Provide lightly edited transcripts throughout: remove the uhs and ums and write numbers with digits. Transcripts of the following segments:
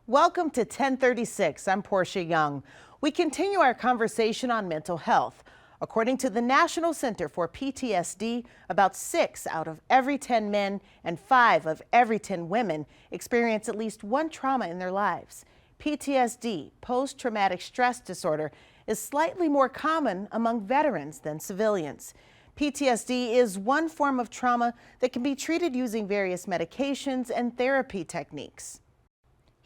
Welcome to 1036. I'm Portia Young. We continue our conversation on mental health. According to the National Center for PTSD, about 6 out of every 10 men and 5 of every 10 women experience at least one trauma in their lives. PTSD, post-traumatic stress disorder, is slightly more common among veterans than civilians. PTSD is one form of trauma that can be treated using various medications and therapy techniques.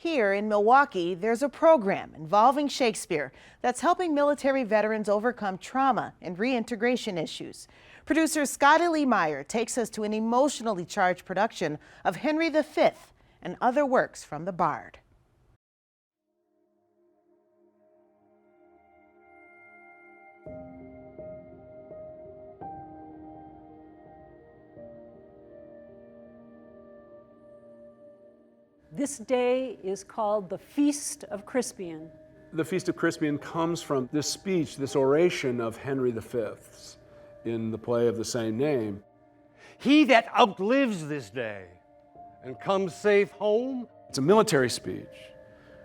Here in Milwaukee, there's a program involving Shakespeare that's helping military veterans overcome trauma and reintegration issues. Producer Scottie Lee Meyers takes us to an emotionally charged production of Henry V and other works from the Bard. This day is called the Feast of Crispian. The Feast of Crispian comes from this speech, this oration of Henry V's in the play of the same name. He that outlives this day and comes safe home. It's a military speech.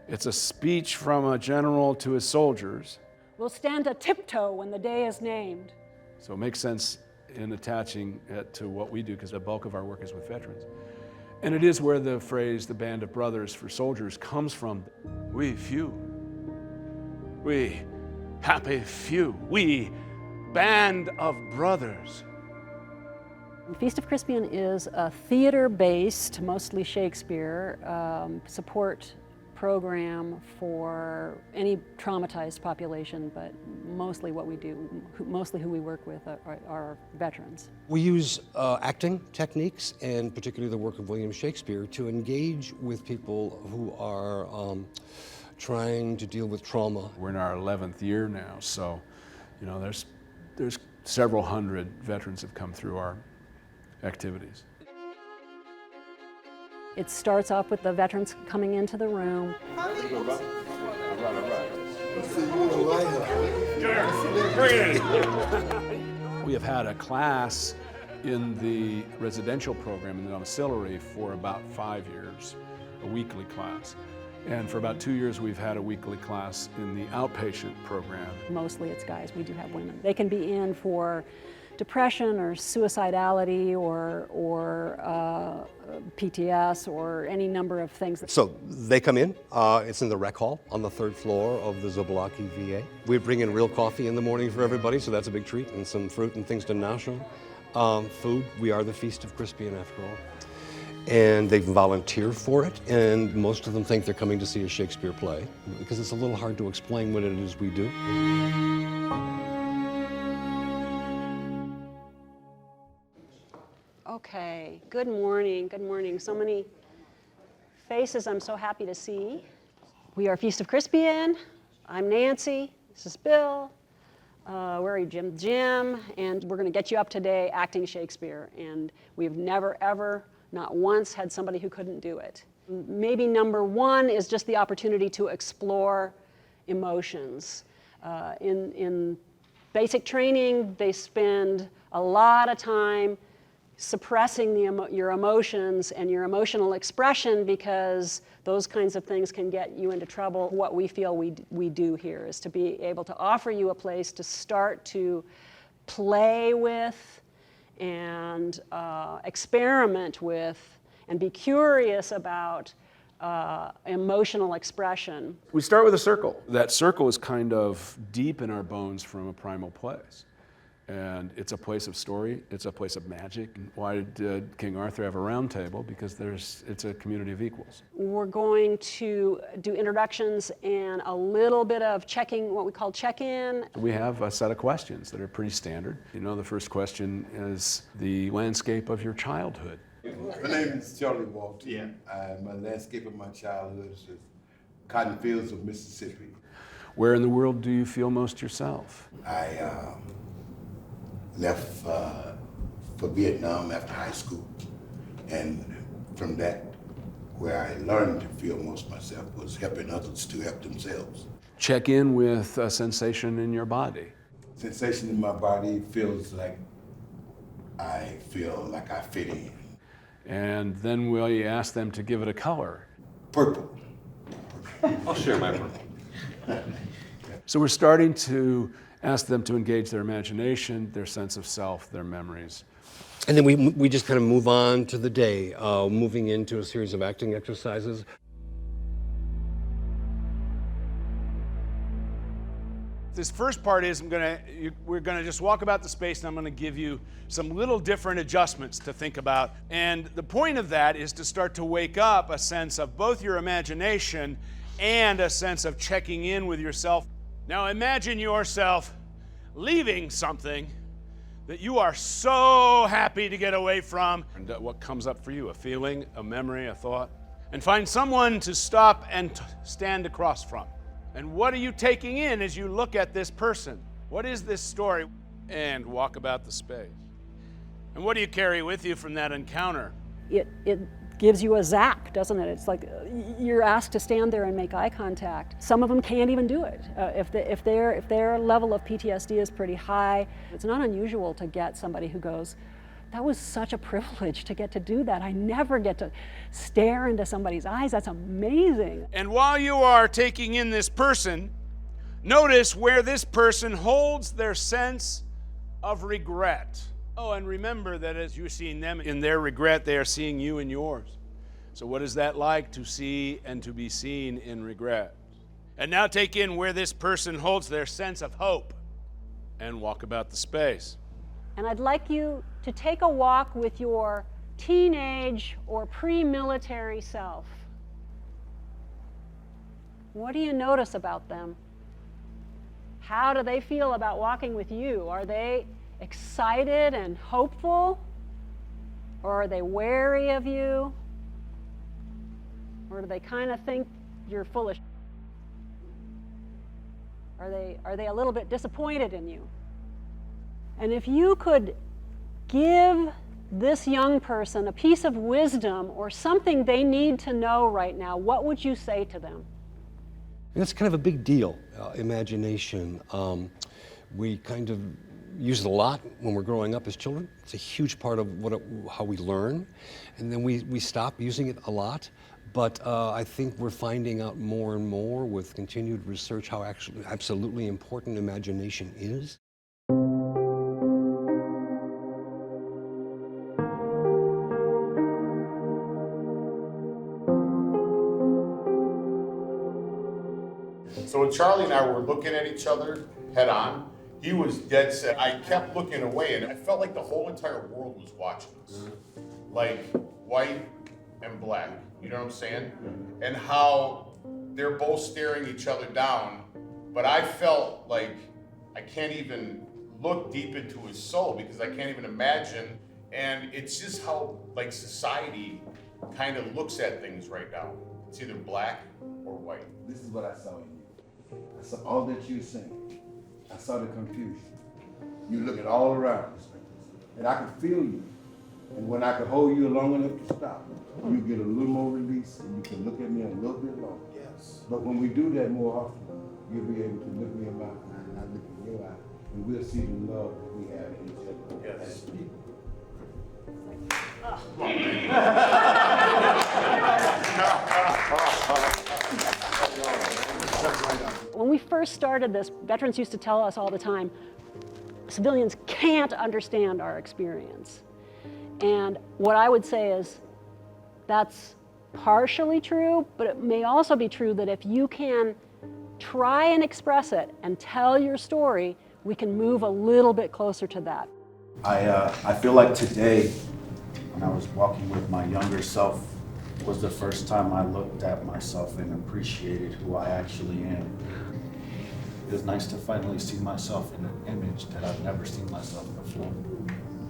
It's a speech from a general to his soldiers. Will stand a tiptoe when the day is named. So it makes sense in attaching it to what we do because the bulk of our work is with veterans. And it is where the phrase, the band of brothers for soldiers, comes from. We few, we happy few, we band of brothers. The Feast of Crispian is a theater-based, mostly Shakespeare, support program for any traumatized population, but mostly what we do, mostly who we work with are veterans. We use acting techniques, and particularly the work of William Shakespeare, to engage with people who are trying to deal with trauma. We're in our 11th year now, so you know there's several hundred veterans have come through our activities. It starts off with the veterans coming into the room. We have had a class in the residential program in the domiciliary for about 5 years, a weekly class. And for about 2 years, we've had a weekly class in the outpatient program. Mostly it's guys, we do have women. They can be in for depression or suicidality or PTS or any number of things. So they come in, it's in the rec hall on the 3rd floor of the Milwaukee VA. We bring in real coffee in the morning for everybody, so that's a big treat, and some fruit and things to nosh on. Food, we are the Feast of Crispian after all. And they volunteer for it, and most of them think they're coming to see a Shakespeare play, because it's a little hard to explain what it is we do. Okay, good morning, good morning. So many faces I'm so happy to see. We are Feast of Crispian. I'm Nancy, this is Bill. Where are you, Jim? And we're gonna get you up today acting Shakespeare. And we've never, ever, not once had somebody who couldn't do it. Maybe number one is just the opportunity to explore emotions. In basic training, they spend a lot of time suppressing your emotions and your emotional expression, because those kinds of things can get you into trouble. What we feel we do here is to be able to offer you a place to start to play with and experiment with and be curious about emotional expression. We start with a circle. That circle is kind of deep in our bones from a primal place. And it's a place of story, it's a place of magic. Why did King Arthur have a round table? Because it's a community of equals. We're going to do introductions and a little bit of checking, what we call check-in. We have a set of questions that are pretty standard. You know, the first question is the landscape of your childhood. My name is Charlie Walton. Yeah. My landscape of my childhood is the cotton fields of Mississippi. Where in the world do you feel most yourself? I left for Vietnam after high school, and from that where I learned to feel most myself was helping others to help themselves. Check in with a sensation in your body. Sensation in my body feels like I feel like I fit in. And then will you ask them to give it a color? Purple. I'll share my purple. So we're starting to ask them to engage their imagination, their sense of self, their memories. And then we just kind of move on to the day, moving into a series of acting exercises. This first part is we're gonna just walk about the space, and I'm gonna give you some little different adjustments to think about. And the point of that is to start to wake up a sense of both your imagination and a sense of checking in with yourself. Now imagine yourself leaving something that you are so happy to get away from. And what comes up for you? A feeling, a memory, a thought? And find someone to stop and stand across from. And what are you taking in as you look at this person? What is this story? And walk about the space. And what do you carry with you from that encounter? It gives you a zap, doesn't it? It's like you're asked to stand there and make eye contact. Some of them can't even do it. If their level of PTSD is pretty high, it's not unusual to get somebody who goes, that was such a privilege to get to do that. I never get to stare into somebody's eyes. That's amazing. And while you are taking in this person, notice where this person holds their sense of regret. Oh, and remember that as you're seeing them in their regret, they are seeing you in yours. So what is that like, to see and to be seen in regret? And now take in where this person holds their sense of hope and walk about the space. And I'd like you to take a walk with your teenage or pre-military self. What do you notice about them? How do they feel about walking with you? Are they excited and hopeful? Or are they wary of you? Or do they kind of think you're full of shit? Are they a little bit disappointed in you? And if you could give this young person a piece of wisdom or something they need to know right now, what would you say to them? It's kind of a big deal, imagination. We kind of use it a lot when we're growing up as children. It's a huge part of how we learn. And then we stop using it a lot. But I think we're finding out more and more with continued research how absolutely important imagination is. So when Charlie and I were looking at each other head on, he was dead set. I kept looking away, and I felt like the whole entire world was watching us. Like white and black, you know what I'm saying? And how they're both staring each other down, but I felt like I can't even look deep into his soul because I can't even imagine. And it's just how like society kind of looks at things right now. It's either black or white. This is what I saw in you. I saw all that you were saying. I saw the confusion. You looking all around, and I could feel you. And when I could hold you long enough to stop, you get a little more release, and you can look at me a little bit longer. Yes. But when we do that more often, you'll be able to look me in my eye, and I look in your eye, and we'll see the love that we have in each other as people. When we first started this, veterans used to tell us all the time, civilians can't understand our experience. And what I would say is that's partially true, but it may also be true that if you can try and express it and tell your story, we can move a little bit closer to that. I feel like today, when I was walking with my younger self, was the first time I looked at myself and appreciated who I actually am. It was nice to finally see myself in an image that I've never seen myself before.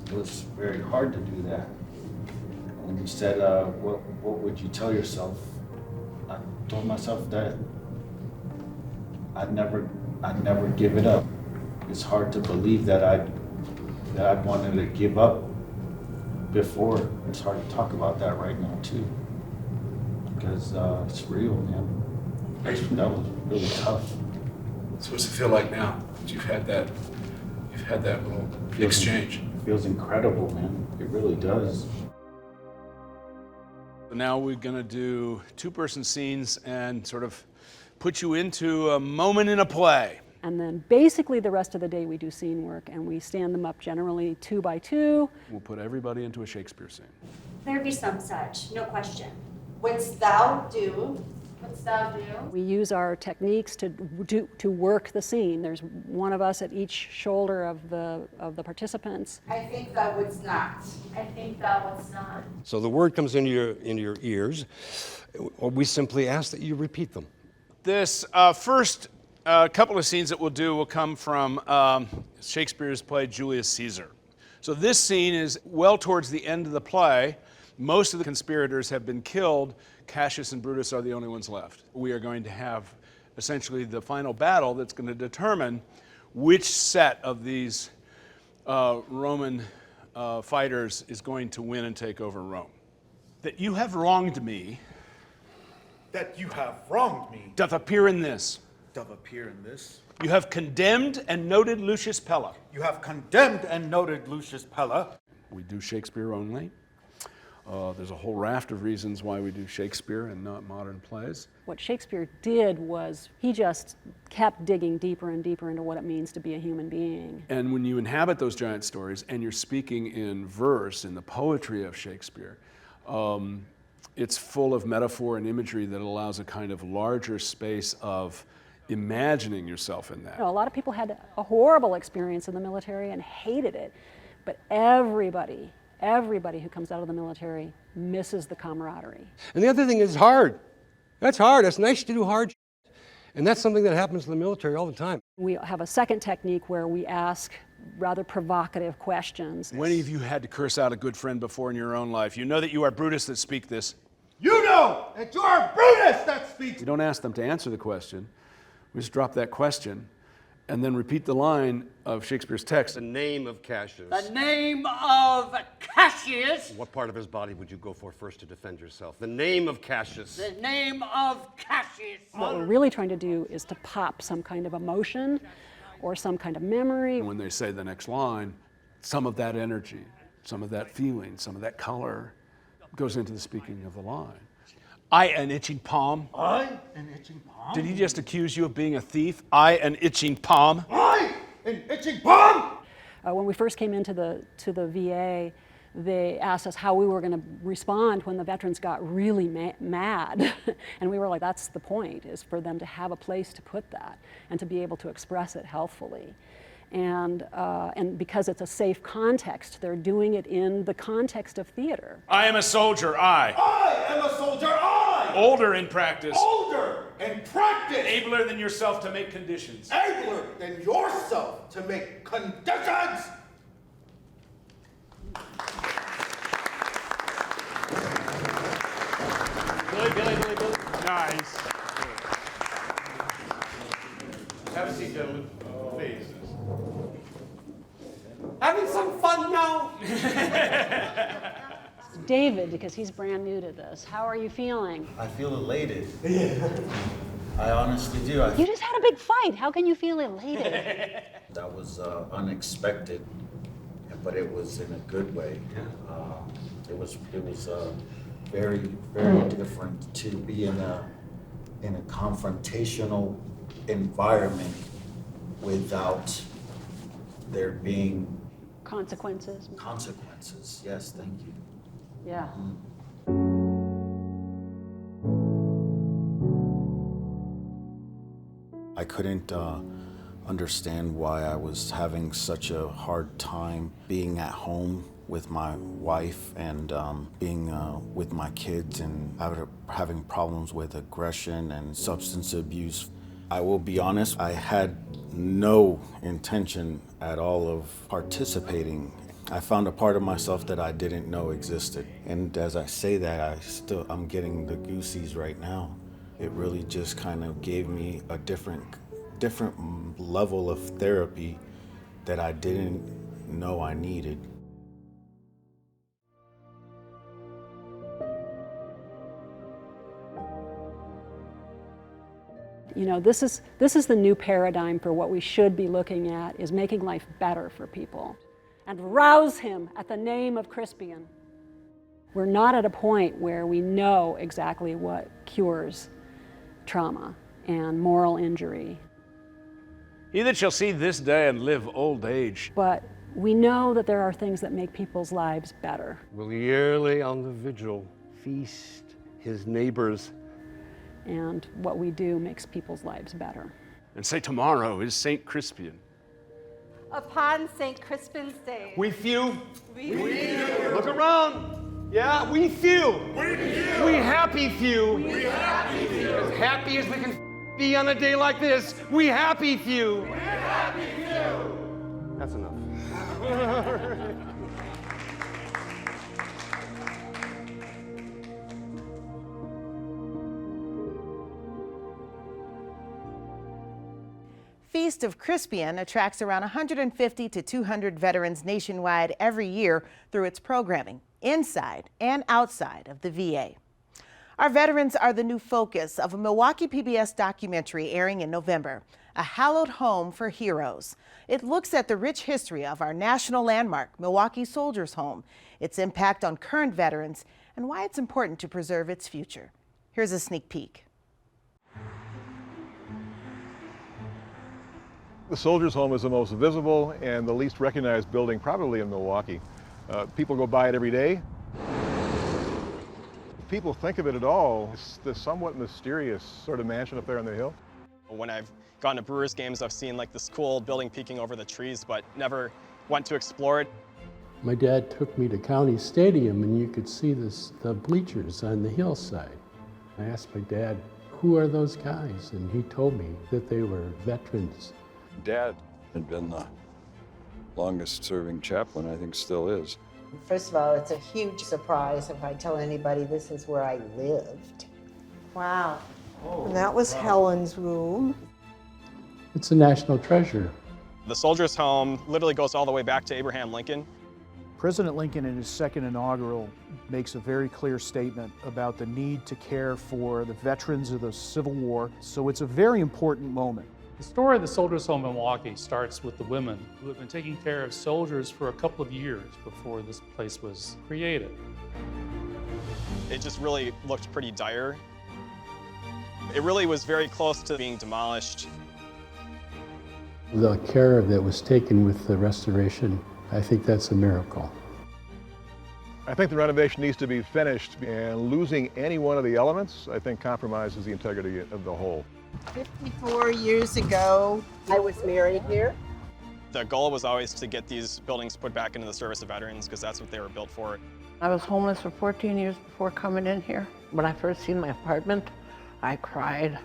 It was very hard to do that. When you said, what would you tell yourself? I told myself that I'd never give it up. It's hard to believe that I wanted to give up before. It's hard to talk about that right now too. because it's real, man. That was really tough. So what's it feel like now that you've had that little exchange? It feels incredible, man. It really does. Now we're going to do two-person scenes and sort of put you into a moment in a play. And then basically the rest of the day we do scene work, and we stand them up generally 2 by 2. We'll put everybody into a Shakespeare scene. There be some such, no question. Wouldst thou do? Wouldst thou do? We use our techniques to work the scene. There's one of us at each shoulder of the participants. I think thou wouldst not. I think thou wouldst not. So the word comes into your ears, or we simply ask that you repeat them. This first couple of scenes that we'll do will come from Shakespeare's play Julius Caesar. So this scene is well towards the end of the play. Most of the conspirators have been killed. Cassius and Brutus are the only ones left. We are going to have essentially the final battle that's going to determine which set of these Roman fighters is going to win and take over Rome. That you have wronged me That you have wronged me doth appear in this. doth appear in this. You have condemned and noted Lucius Pella. You have condemned and noted Lucius Pella. We do Shakespeare only. There's a whole raft of reasons why we do Shakespeare and not modern plays. What Shakespeare did was he just kept digging deeper and deeper into what it means to be a human being. And when you inhabit those giant stories and you're speaking in verse, in the poetry of Shakespeare, it's full of metaphor and imagery that allows a kind of larger space of imagining yourself in that. You know, a lot of people had a horrible experience in the military and hated it, but everybody who comes out of the military misses the camaraderie. And the other thing is hard. That's hard. It's nice to do hard. And that's something that happens in the military all the time. We have a second technique where we ask rather provocative questions. When have you had to curse out a good friend before in your own life? You know that you are Brutus that speak this. You know that you are Brutus that speaks. You don't ask them to answer the question. We just drop that question and then repeat the line of Shakespeare's text. The name of Cassius. The name of Cassius. What part of his body would you go for first to defend yourself? The name of Cassius. The name of Cassius. What we're really trying to do is to pop some kind of emotion or some kind of memory. When they say the next line, some of that energy, some of that feeling, some of that color goes into the speaking of the line. I, an itching palm. I, an itching palm. Did he just accuse you of being a thief? I, an itching palm. I, an itching palm. When we first came into the VA, they asked us how we were going to respond when the veterans got really mad. And we were like, that's the point, is for them to have a place to put that and to be able to express it healthfully. And because it's a safe context, they're doing it in the context of theater. I am a soldier, I am a soldier, I. Older in practice. Older in practice. Abler than yourself to make conditions. Abler than yourself to make conditions. Billy. Nice. Have a seat, gentlemen. Please. Having some fun now? David, because he's brand new to this, how are you feeling? I feel elated. I honestly do. You just had a big fight. How can you feel elated? That was unexpected, but it was in a good way. It was very, very different to be in a confrontational environment without there being Consequences. consequences. Yes, thank you. Yeah. I couldn't understand why I was having such a hard time being at home with my wife and being with my kids and having problems with aggression and substance abuse. I will be honest, I had no intention at all of participating. I found a part of myself that I didn't know existed. And as I say that, I'm getting the goosies right now. It really just kind of gave me a different level of therapy that I didn't know I needed. You know, this is the new paradigm for what we should be looking at, is making life better for people. And rouse him at the name of Crispian. We're not at a point where we know exactly what cures trauma and moral injury. He that shall see this day and live old age. But we know that there are things that make people's lives better. Will yearly on the vigil feast his neighbors. And what we do makes people's lives better. And say tomorrow is St. Crispian. Upon St. Crispin's Day. We few. We few. Look around. Yeah, we few. We few. We happy few. We happy few. As happy as we can be on a day like this. We happy few. We happy few. That's enough. Feast of Crispian attracts around 150 to 200 veterans nationwide every year through its programming, inside and outside of the VA. Our veterans are the new focus of a Milwaukee PBS documentary airing in November, A Hallowed Home for Heroes. It looks at the rich history of our national landmark, Milwaukee Soldiers' Home, its impact on current veterans, and why it's important to preserve its future. Here's a sneak peek. The Soldiers' Home is the most visible and the least recognized building probably in Milwaukee. People go by it every day. People think of it at all. It's this somewhat mysterious sort of mansion up there on the hill. When I've gone to Brewers games, I've seen like this cool building peeking over the trees, but never went to explore it. My dad took me to County Stadium and you could see the bleachers on the hillside. I asked my dad, who are those guys? And he told me that they were veterans. Dad had been the longest serving chaplain, I think still is. First of all, it's a huge surprise if I tell anybody this is where I lived. Wow. And that was Helen's room. It's a national treasure. The Soldiers' Home literally goes all the way back to Abraham Lincoln. President Lincoln in his second inaugural makes a very clear statement about the need to care for the veterans of the Civil War. So it's a very important moment. The story of the Soldiers' Home in Milwaukee starts with the women who have been taking care of soldiers for a couple of years before this place was created. It just really looked pretty dire. It really was very close to being demolished. The care that was taken with the restoration, I think that's a miracle. I think the renovation needs to be finished, and losing any one of the elements, I think, compromises the integrity of the whole. 54 years ago, I was married here. The goal was always to get these buildings put back into the service of veterans because that's what they were built for. I was homeless for 14 years before coming in here. When I first seen my apartment, I cried.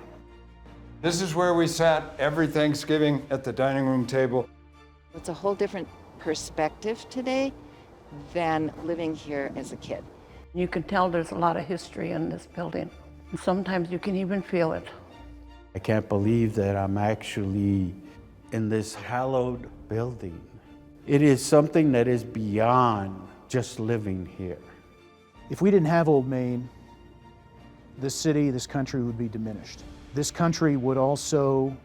This is where we sat every Thanksgiving at the dining room table. It's a whole different perspective today than living here as a kid. You can tell there's a lot of history in this building. And sometimes you can even feel it. I can't believe that I'm actually in this hallowed building. It is something that is beyond just living here. If we didn't have Old Main, this city, this country would be diminished. This country would also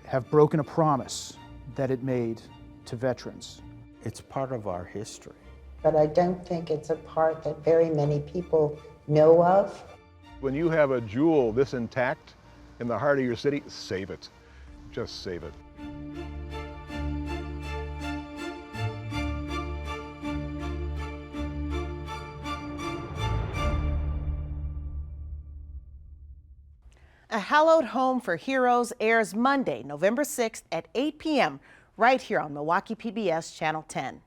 have broken a promise that it made to veterans. It's part of our history. But I don't think it's a part that very many people know of. When you have a jewel this intact in the heart of your city, save it. Just save it. A Hallowed Home for Heroes airs Monday, November 6th at 8 p.m. right here on Milwaukee PBS Channel 10.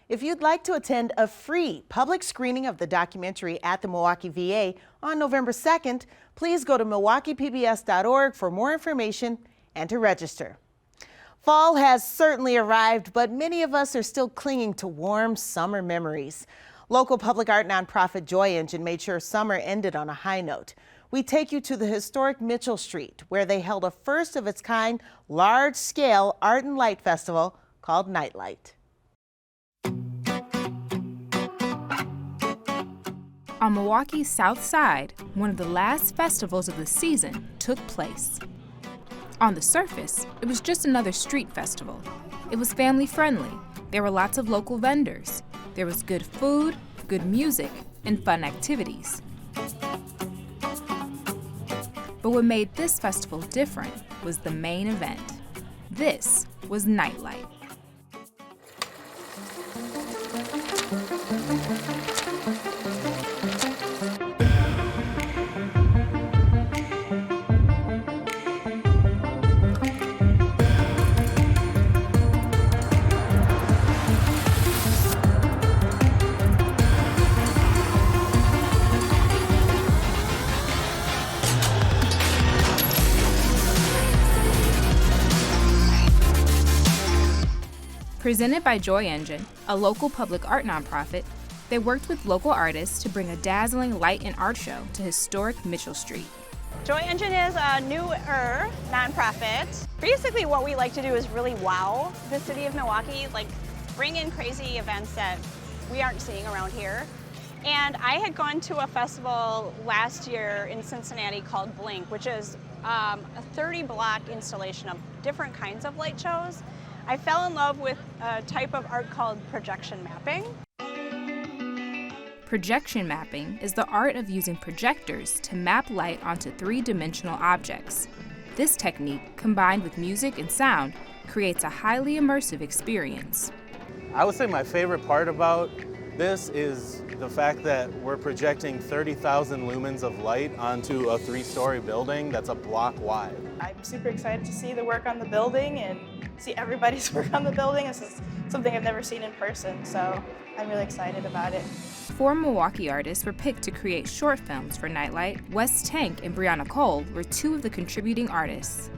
If you'd like to attend a free public screening of the documentary at the Milwaukee VA on November 2nd, please go to milwaukeepbs.org for more information and to register. Fall has certainly arrived, but many of us are still clinging to warm summer memories. Local public art nonprofit Joy Engine made sure summer ended on a high note. We take you to the historic Mitchell Street, where they held a first-of-its-kind, large-scale art and light festival called Nightlight. On Milwaukee's South Side, one of the last festivals of the season took place. On the surface, it was just another street festival. It was family friendly. There were lots of local vendors. There was good food, good music, and fun activities. But what made this festival different was the main event. This was Nightlight. Presented by Joy Engine, a local public art nonprofit, they worked with local artists to bring a dazzling light and art show to historic Mitchell Street. Joy Engine is a newer nonprofit. Basically what we like to do is really wow the city of Milwaukee, like bring in crazy events that we aren't seeing around here. And I had gone to a festival last year in Cincinnati called Blink, which is a 30-block installation of different kinds of light shows. I fell in love with a type of art called projection mapping. Projection mapping is the art of using projectors to map light onto three-dimensional objects. This technique, combined with music and sound, creates a highly immersive experience. I would say my favorite part about this is the fact that we're projecting 30,000 lumens of light onto a 3-story building that's a block wide. I'm super excited to see the work on the building and see everybody's work on the building. This is something I've never seen in person, so I'm really excited about it. 4 Milwaukee artists were picked to create short films for Nightlight. Wes Tank and Brianna Cole were 2 of the contributing artists.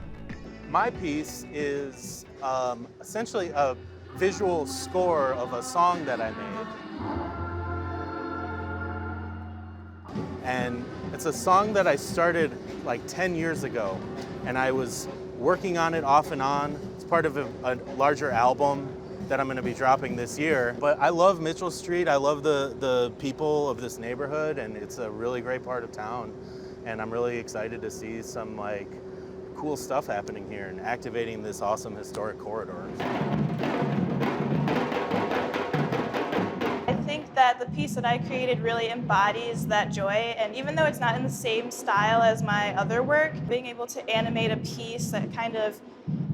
My piece is essentially a visual score of a song that I made. And it's a song that I started like 10 years ago, and I was working on it off and on. It's part of a larger album that I'm gonna be dropping this year. But I love Mitchell Street, I love the people of this neighborhood, and it's a really great part of town. And I'm really excited to see some like cool stuff happening here and activating this awesome historic corridor. I think that the piece that I created really embodies that joy, and even though it's not in the same style as my other work, being able to animate a piece that kind of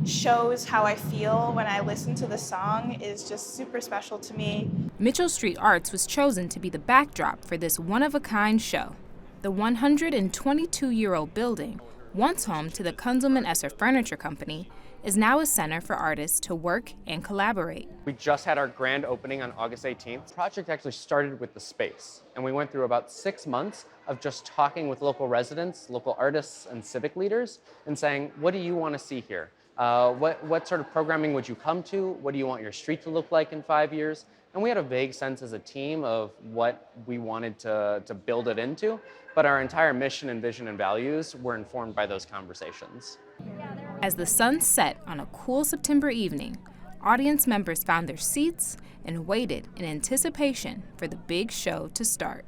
shows how I feel when I listen to the song is just super special to me. Mitchell Street Arts was chosen to be the backdrop for this one-of-a-kind show. The 122-year-old building, once home to the Kunzelman Esser Furniture Company, is now a center for artists to work and collaborate. We just had our grand opening on August 18th. The project actually started with the space, and we went through about 6 months of just talking with local residents, local artists, and civic leaders, and saying, what do you want to see here? What sort of programming would you come to? What do you want your street to look like in 5 years? And we had a vague sense as a team of what we wanted to build it into, but our entire mission and vision and values were informed by those conversations. As the sun set on a cool September evening, audience members found their seats and waited in anticipation for the big show to start.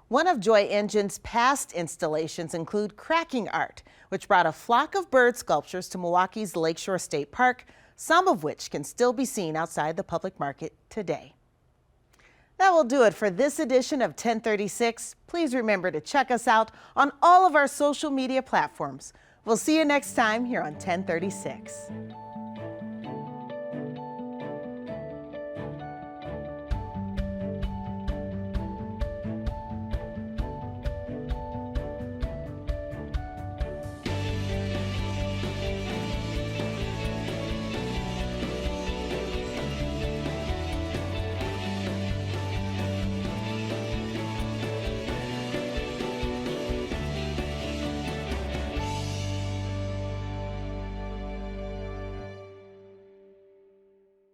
One of Joy Engine's past installations include cracking art, which brought a flock of bird sculptures to Milwaukee's Lakeshore State Park, some of which can still be seen outside the public market today. That will do it for this edition of 1036. Please remember to check us out on all of our social media platforms. We'll see you next time here on 1036.